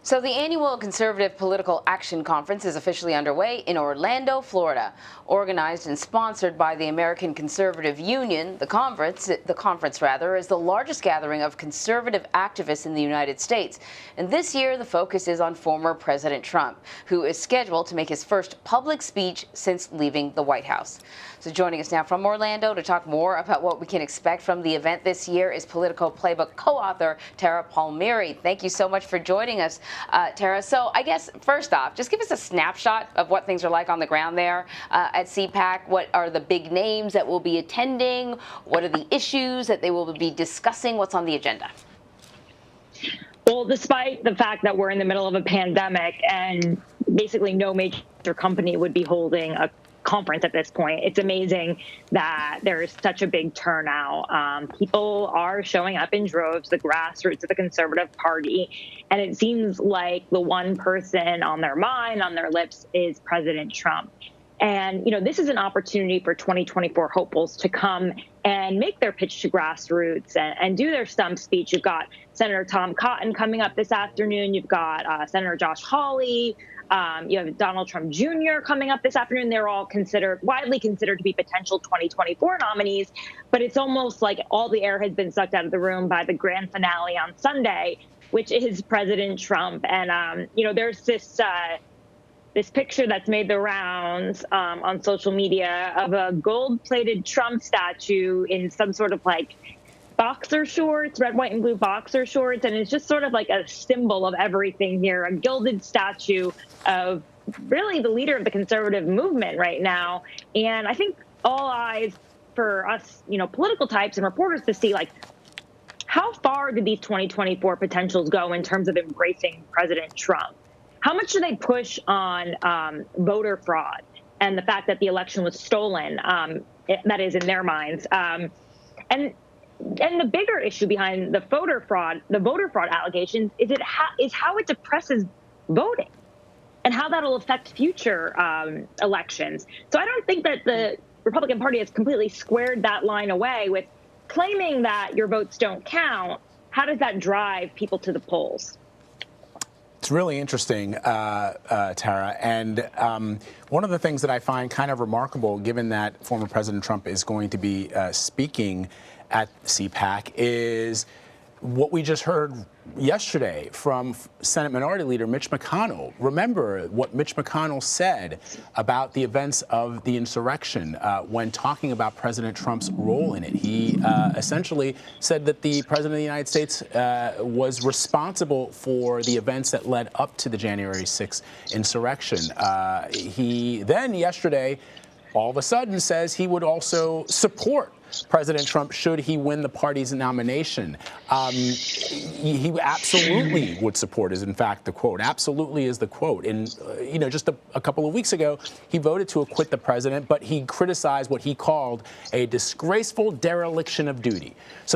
So the annual Conservative Political Action Conference is officially underway in Orlando, Florida. Organized and sponsored by the American Conservative Union, the conference is the largest gathering of conservative activists in the United States. And this year, the focus is on former President Trump, who is scheduled to make his first public speech since leaving the White House. So joining us now from Orlando to talk more about what we can expect from the event this year is Politico Playbook co-author Tara Palmeri. Thank you so much for joining us, Tara. So I guess first off, just give us a snapshot of what things are like on the ground there at CPAC. What are the big names that will be attending? What are the issues that they will be discussing? What's on the agenda? Well, despite the fact that we're in the middle of a pandemic and basically no major company would be holding a conference at this point, it's amazing that there is such a big turnout. People are showing up in droves, the grassroots of the Conservative Party, and it seems like the one person on their mind, on their lips, is President Trump. And, this is an opportunity for 2024 hopefuls to come and make their pitch to grassroots and do their stump speech. You've got Senator Tom Cotton coming up this afternoon. You've got Senator Josh Hawley. You have Donald Trump Jr. coming up this afternoon. They're all widely considered to be potential 2024 nominees. But it's almost like all the air has been sucked out of the room by the grand finale on Sunday, which is President Trump. And, there's this picture that's made the rounds on social media of a gold-plated Trump statue in some sort of boxer shorts, red, white, and blue boxer shorts. And it's just sort of like a symbol of everything here, a gilded statue of really the leader of the conservative movement right now. And I think all eyes for us, political types and reporters to see, how far did these 2024 potentials go in terms of embracing President Trump? How much do they push on voter fraud and the fact that the election was stolen? That is in their minds. And the bigger issue behind the voter fraud allegations is how it depresses voting and how that'll affect future elections. So I don't think that the Republican Party has completely squared that line away with claiming that your votes don't count. How does that drive people to the polls? It's really interesting, Tara. And one of the things that I find kind of remarkable, given that former President Trump is going to be speaking at CPAC, is what we just heard yesterday from Senate Minority Leader Mitch McConnell. Remember what Mitch McConnell said about the events of the insurrection when talking about President Trump's role in it. He essentially said that the President of the United States was responsible for the events that led up to the January 6th insurrection. He then yesterday all of a sudden says he would also support President Trump should he win the party's nomination. He absolutely would support is, in fact, the quote. Absolutely is the quote. And, just a couple of weeks ago, he voted to acquit the president, but he criticized what he called a disgraceful dereliction of duty. So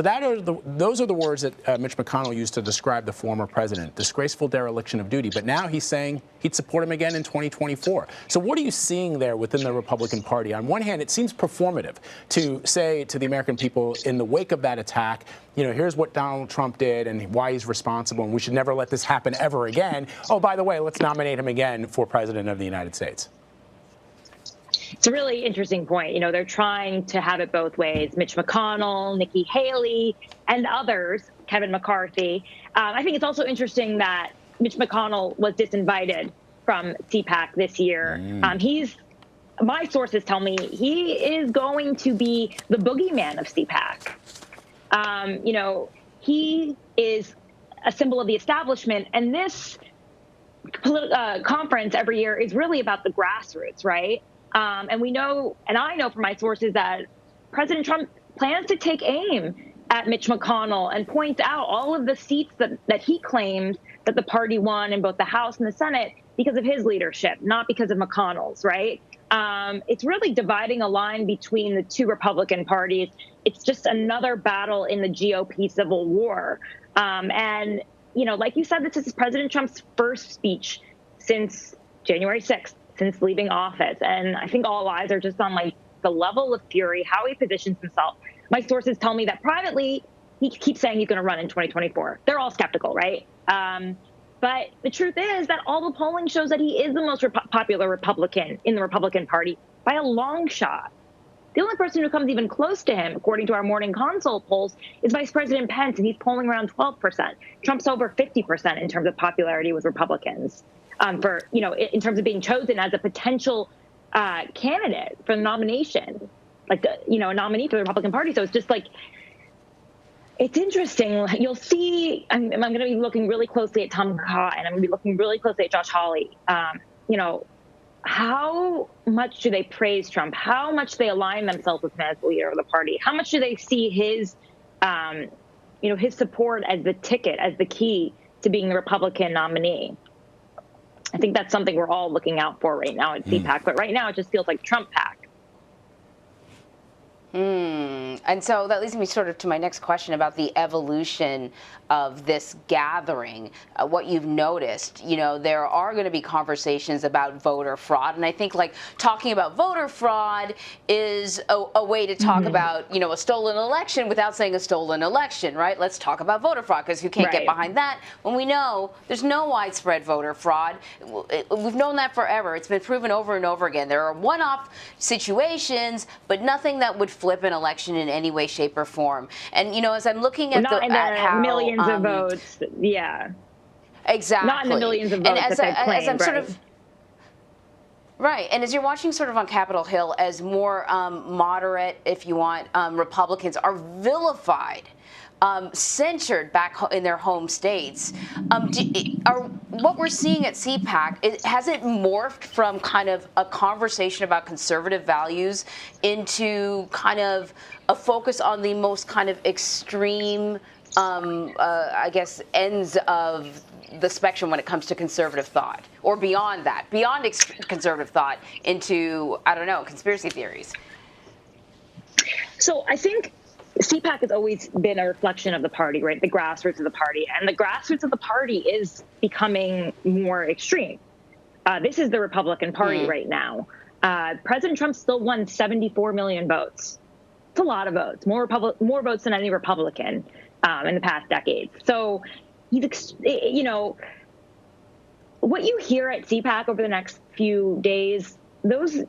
those are the words that Mitch McConnell used to describe the former president, disgraceful dereliction of duty. But now he's saying he'd support him again in 2024. So what are you seeing there within the Republican Party? On one hand, it seems performative to say to the American people in the wake of that attack, here's what Donald Trump did and why he's responsible, and we should never let this happen ever again. Oh, by the way, let's nominate him again for President of the United States. It's a really interesting point. They're trying to have it both ways. Mitch McConnell, Nikki Haley, and others, Kevin McCarthy. I think it's also interesting that Mitch McConnell was disinvited from CPAC this year. My sources tell me he is going to be the boogeyman of CPAC. He is a symbol of the establishment, and this conference every year is really about the grassroots, right? And we know, and I know from my sources, that President Trump plans to take aim at Mitch McConnell and point out all of the seats that he claimed that the party won in both the House and the Senate because of his leadership, not because of McConnell's, right? It's really dividing a line between the two Republican parties. It's just another battle in the GOP civil war. And, like you said, this is President Trump's first speech since January 6th, since leaving office. And I think all eyes are just on the level of fury, how he positions himself. My sources tell me that privately, he keeps saying he's going to run in 2024. They're all skeptical, right? But the truth is that all the polling shows that he is the most popular Republican in the Republican Party by a long shot. The only person who comes even close to him, according to our morning consult polls, is Vice President Pence, and he's polling around 12%. Trump's over 50% in terms of popularity with Republicans, in terms of being chosen as a potential candidate for the nomination, a nominee for the Republican Party. So it's just like, it's interesting. You'll see, I'm going to be looking really closely at Tom Cott, and I'm going to be looking really closely at Josh Hawley. How much do they praise Trump? How much they align themselves with him as the leader of the party? How much do they see his support as the ticket, as the key to being the Republican nominee? I think that's something we're all looking out for right now at CPAC. But right now, it just feels like Trump pack. And so that leads me sort of to my next question about the evolution of this gathering. What you've noticed, there are going to be conversations about voter fraud. And I think talking about voter fraud is a way to talk about, a stolen election without saying a stolen election, right? Let's talk about voter fraud, because you can't get behind that when we know there's no widespread voter fraud. We've known that forever. It's been proven over and over again. There are one-off situations, but nothing that would flip an election in any way, shape, or form. And as I'm looking at how millions of votes, yeah, exactly, not in the millions of votes that they claim, as I'm sort of right, and as you're watching sort of on Capitol Hill, as more moderate, if you want, Republicans are vilified, censured back in their home states. What we're seeing at CPAC, has it morphed from kind of a conversation about conservative values into kind of a focus on the most kind of extreme, ends of the spectrum when it comes to conservative thought, or beyond that, beyond conservative thought into, I don't know, conspiracy theories? So I think CPAC has always been a reflection of the party, right? The grassroots of the party. And the grassroots of the party is becoming more extreme. This is the Republican Party right now. President Trump still won 74 million votes. It's a lot of votes, more votes than any Republican in the past decade. So, what you hear at CPAC over the next few days, those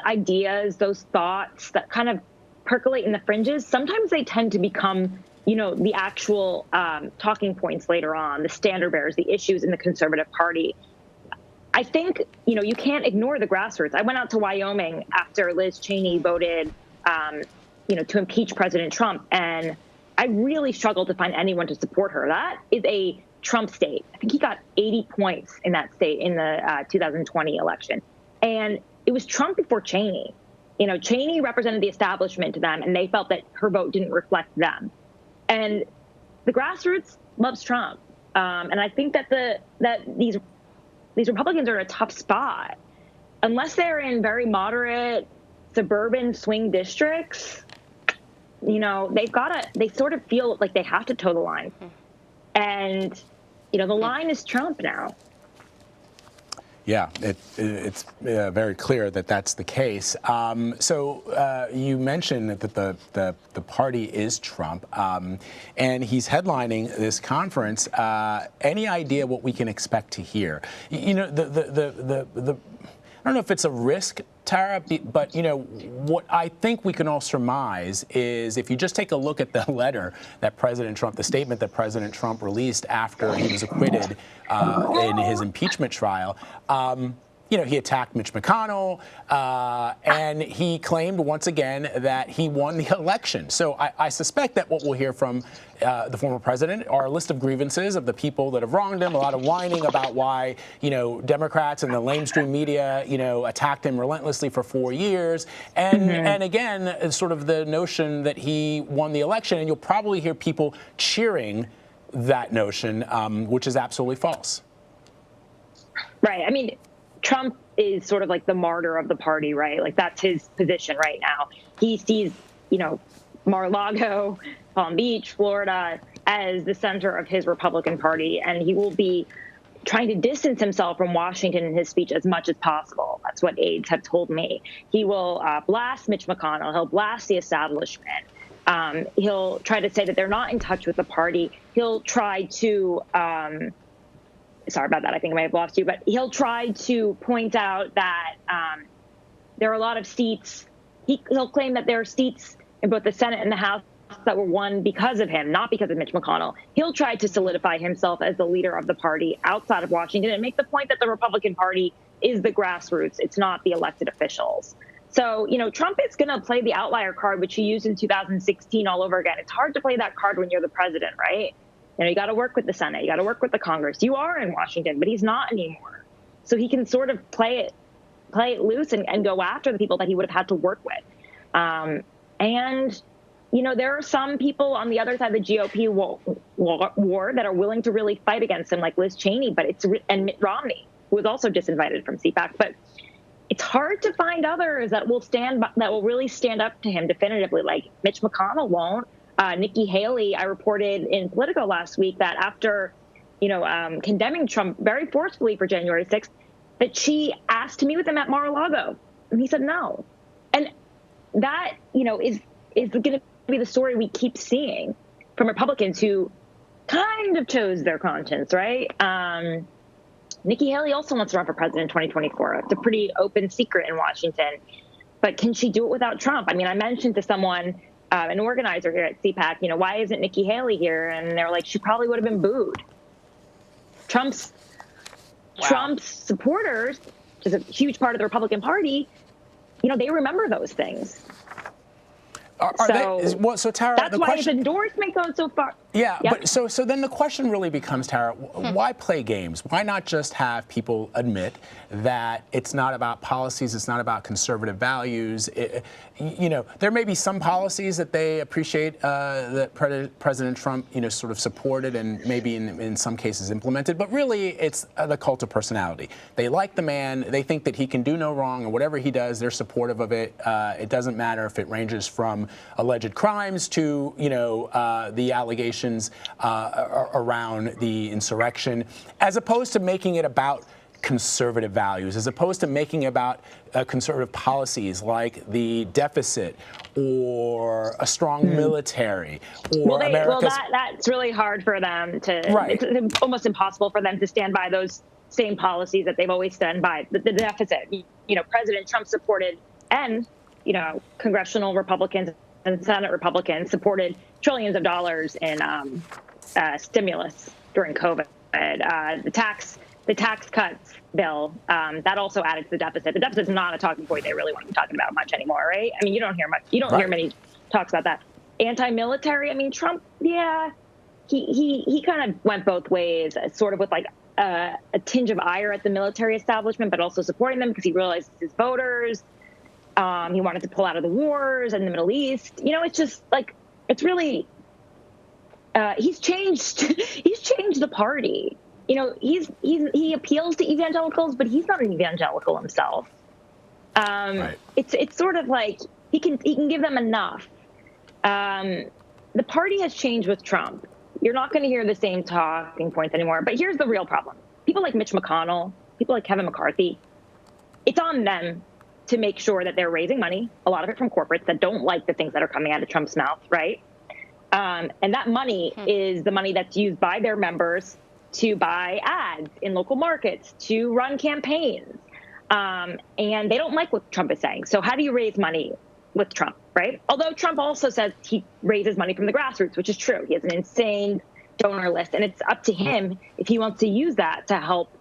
ideas, those thoughts that kind of percolate in the fringes, sometimes they tend to become, the actual talking points later on, the standard bearers, the issues in the conservative party. I think, you can't ignore the grassroots. I went out to Wyoming after Liz Cheney voted, to impeach President Trump, and I really struggled to find anyone to support her. That is a Trump state. I think he got 80 points in that state in the 2020 election. And it was Trump before Cheney. Cheney represented the establishment to them, and they felt that her vote didn't reflect them. And the grassroots loves Trump. And I think that these Republicans are in a tough spot. Unless they're in very moderate suburban swing districts, they sort of feel like they have to toe the line. And, the line is Trump now. Yeah, it's very clear that that's the case. So you mentioned that the party is Trump, and he's headlining this conference. Any idea what we can expect to hear? I don't know if it's a risk, Tara, but what I think we can all surmise is if you just take a look at the letter that the statement that President Trump released after he was acquitted in his impeachment trial. He attacked Mitch McConnell, and he claimed once again that he won the election. So I suspect that what we'll hear from the former president are a list of grievances of the people that have wronged him, a lot of whining about why, Democrats and the lamestream media, attacked him relentlessly for 4 years. And again, sort of the notion that he won the election. And you'll probably hear people cheering that notion, which is absolutely false. Right. I mean, Trump is sort of like the martyr of the party, right? Like that's his position right now. He sees, Mar-a-Lago, Palm Beach, Florida as the center of his Republican Party, and he will be trying to distance himself from Washington in his speech as much as possible. That's what aides have told me. He will blast Mitch McConnell. He'll blast the establishment. He'll try to say that they're not in touch with the party. He'll try to sorry about that, I think I might have lost you, but he'll try to point out that there are a lot of seats. He'll claim that there are seats in both the Senate and the House that were won because of him, not because of Mitch McConnell. He'll try to solidify himself as the leader of the party outside of Washington and make the point that the Republican Party is the grassroots. It's not the elected officials. So, Trump is going to play the outlier card, which he used in 2016 all over again. It's hard to play that card when you're the president, right? You got to work with the Senate. You got to work with the Congress. You are in Washington, but he's not anymore. So he can sort of play it loose and go after the people that he would have had to work with. There are some people on the other side of the GOP war that are willing to really fight against him, like Liz Cheney, and Mitt Romney, who was also disinvited from CPAC. But it's hard to find others that will really stand up to him definitively, like Mitch McConnell won't. Nikki Haley, I reported in Politico last week that after, condemning Trump very forcefully for January 6th, that she asked to meet with him at Mar-a-Lago, and he said no. And that, is going to be the story we keep seeing from Republicans who kind of chose their conscience, right? Nikki Haley also wants to run for president in 2024. It's a pretty open secret in Washington. But can she do it without Trump? I mean, I mentioned to someone, an organizer here at CPAC, why isn't Nikki Haley here? And they're like, she probably would have been booed. Trump's supporters, which is a huge part of the Republican Party, they remember those things. So Tara, that's why his endorsement goes so far. Yeah, yep. But so then the question really becomes, Tara, why play games? Why not just have people admit that it's not about policies, it's not about conservative values? There may be some policies that they appreciate that President Trump, sort of supported and maybe in some cases implemented, but really it's the cult of personality. They like the man, they think that he can do no wrong, and whatever he does, they're supportive of it. It doesn't matter if it ranges from alleged crimes to, the allegations around the insurrection, as opposed to making it about conservative values, as opposed to making it about conservative policies like the deficit or a strong military or that's really hard for them to. Right. It's almost impossible for them to stand by those same policies that they've always stand by. The deficit, President Trump supported, and congressional Republicans and Senate Republicans supported trillions of dollars in stimulus during COVID. The tax cuts bill, that also added to the deficit. The deficit's not a talking point they really want to be talking about much anymore, right? I mean, you don't hear much. You don't hear many talks about that. Anti-military. I mean, Trump. Yeah, he kind of went both ways, sort of with like a tinge of ire at the military establishment, but also supporting them because he realized his voters. He wanted to pull out of the wars in the Middle East. It's just like, it's really, he's changed the party. He appeals to evangelicals, but he's not an evangelical himself. It's sort of like he can give them enough. The party has changed with Trump. You're not going to hear the same talking points anymore. But here's the real problem. People like Mitch McConnell, people like Kevin McCarthy, it's on them to make sure that they're raising money, a lot of it from corporates that don't like the things that are coming out of Trump's mouth, right? And that money is the money that's used by their members to buy ads in local markets, to run campaigns. And they don't like what Trump is saying. So how do you raise money with Trump, right? Although Trump also says he raises money from the grassroots, which is true. He has an insane donor list, and it's up to him if he wants to use that to help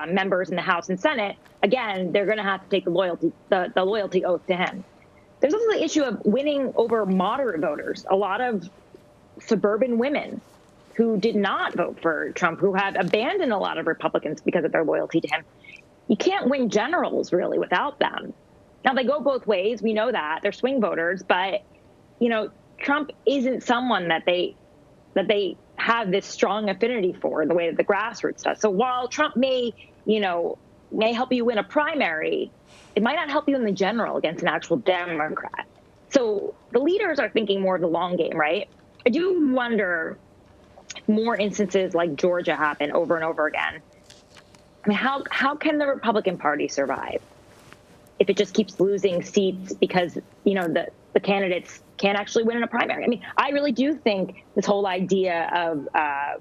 members in the House and Senate. Again, they're going to have to take the loyalty oath to him. There's also the issue of winning over moderate voters. A lot of suburban women who did not vote for Trump, who have abandoned a lot of Republicans because of their loyalty to him. You can't win generals really without them. Now they go both ways. We know that they're swing voters, but Trump isn't someone that they have this strong affinity for the way that the grassroots does. So while Trump may help you win a primary, it might not help you in the general against an actual Democrat. So the leaders are thinking more of the long game, right? I do wonder if more instances like Georgia happen over and over again. I mean, how can the Republican Party survive if it just keeps losing seats because, the candidates can't actually win in a primary? I mean, I really do think this whole idea of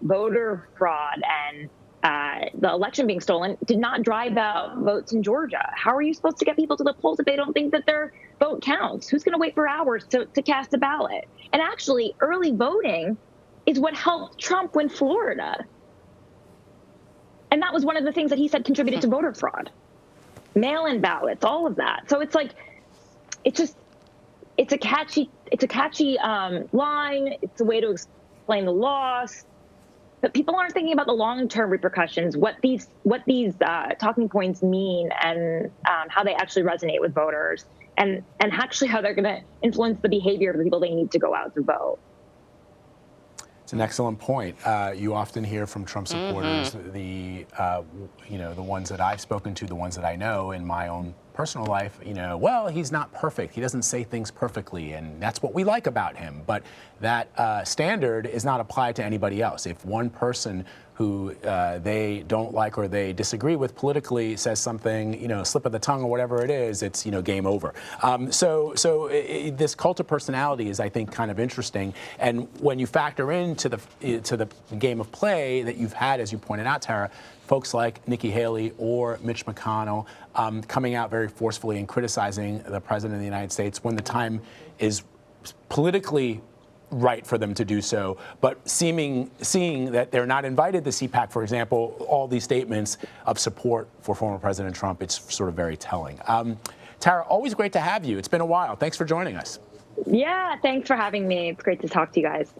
voter fraud and the election being stolen did not drive out votes in Georgia. How are you supposed to get people to the polls if they don't think that their vote counts? Who's going to wait for hours to cast a ballot? And actually, early voting is what helped Trump win Florida. And that was one of the things that he said contributed to voter fraud. Mail-in ballots, all of that. So it's like, it's a catchy line. It's a way to explain the loss. But people aren't thinking about the long-term repercussions, what these talking points mean, and how they actually resonate with voters, and actually how they're going to influence the behavior of the people they need to go out to vote. It's an excellent point. You often hear from Trump supporters, the ones that I've spoken to, the ones that I know in my own personal life, well, he's not perfect. He doesn't say things perfectly, and that's what we like about him. But that standard is not applied to anybody else. If one person who they don't like or they disagree with politically says something, slip of the tongue or whatever it is, it's, game over. So this cult of personality is, I think, kind of interesting. And when you factor into the game of play that you've had, as you pointed out, Tara, folks like Nikki Haley or Mitch McConnell coming out very forcefully and criticizing the president of the United States when the time is politically right for them to do so, but seeing that they're not invited to CPAC, for example, all these statements of support for former President Trump, it's sort of very telling. Tara, always great to have you. It's been a while. Thanks for joining us. Yeah, thanks for having me. It's great to talk to you guys.